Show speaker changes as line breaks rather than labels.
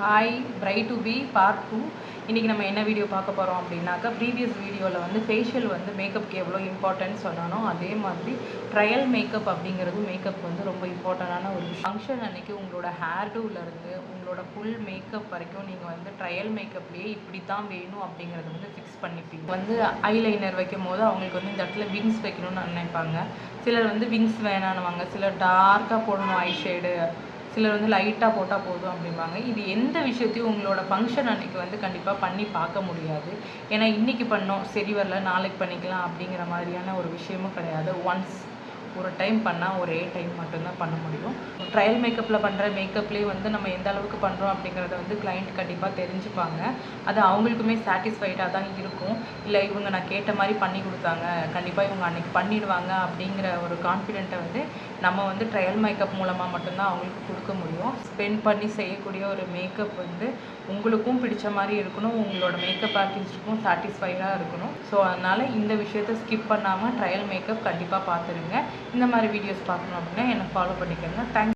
Hi bright to be part 2. இன்றைக்கி நம்ம என்ன வீடியோ பார்க்க போகிறோம் அப்படின்னாக்கா, ப்ரீவியஸ் வீடியோவில் வந்து ஃபேஷியல் வந்து மேக்கப்புக்கு எவ்வளோ இம்பார்ட்டன்ஸ் சொன்னானோ அதே மாதிரி ட்ரையல் மேக்கப் அப்படிங்கிறது மேக்கப் வந்து ரொம்ப இம்பார்ட்டண்டான ஒரு ஃபங்க்ஷன். அன்றைக்கி உங்களோட ஹேர் டூலேருந்து உங்களோட ஃபுல் மேக்கப் வரைக்கும் நீங்கள் வந்து ட்ரையல் மேக்கப்லேயே இப்படி தான் வேணும் அப்படிங்கிறத வந்து ஃபிக்ஸ் பண்ணிப்பீங்க. வந்து ஐலைனர் வைக்கும் போது அவங்களுக்கு வந்து இந்த இடத்துல விங்ஸ் வைக்கணும்னு நினைப்பாங்க. சிலர் வந்து விங்ஸ் வேணான்னுவாங்க, சிலர் டார்க்காக போடணும் ஐ ஷேடு, சிலர் வந்து லைட்டாக போட்டால் போதும் அப்படிம்பாங்க. இது எந்த விஷயத்தையும் உங்களோட ஃபங்க்ஷன் அன்றைக்கி வந்து கண்டிப்பாக பண்ணி பார்க்க முடியாது. ஏன்னா இன்றைக்கி பண்ணோம் சரி வரல நாளைக்கு பண்ணிக்கலாம் அப்படிங்கிற மாதிரியான ஒரு விஷயமும் கிடையாது. ஒன்ஸ் ஒரு டைம் பண்ணால் ஒரே டைம் மட்டும்தான் பண்ண முடியும். ட்ரையல் மேக்கப்பில் பண்ணுற மேக்கப்லேயே வந்து நம்ம எந்த அளவுக்கு பண்ணுறோம் அப்படிங்கிறத வந்து கிளைண்ட் கண்டிப்பாக தெரிஞ்சுப்பாங்க. அது அவங்களுக்குமே சாட்டிஸ்ஃபைடாக தான் இருக்கும். இல்லை இவங்க நான் கேட்ட மாதிரி பண்ணி கொடுத்தாங்க, கண்டிப்பாக இவங்க அன்றைக்கி பண்ணிடுவாங்க அப்படிங்கிற ஒரு கான்ஃபிடென்ட்டை வந்து நம்ம வந்து ட்ரையல் மேக்கப் மூலமாக மட்டும்தான் அவங்களுக்கு கொடுக்க முடியும். ஸ்பெண்ட் பண்ணி செய்யக்கூடிய ஒரு மேக்கப் வந்து உங்களுக்கும் பிடிச்ச மாதிரி இருக்கணும், உங்களோட மேக்கப் ஆர்டிஸ்ட்டுக்கும் சாட்டிஸ்ஃபைடாக இருக்கணும். ஸோ அதனால் இந்த விஷயத்தை ஸ்கிப் பண்ணாமல் ட்ரையல் மேக்கப் கண்டிப்பாக பார்த்துருங்க. இந்த மாதிரி வீடியோஸ் பார்க்கணும் அப்படின்னா என்னை ஃபாலோ பண்ணிக்கோங்க. தேங்க்ஸ்.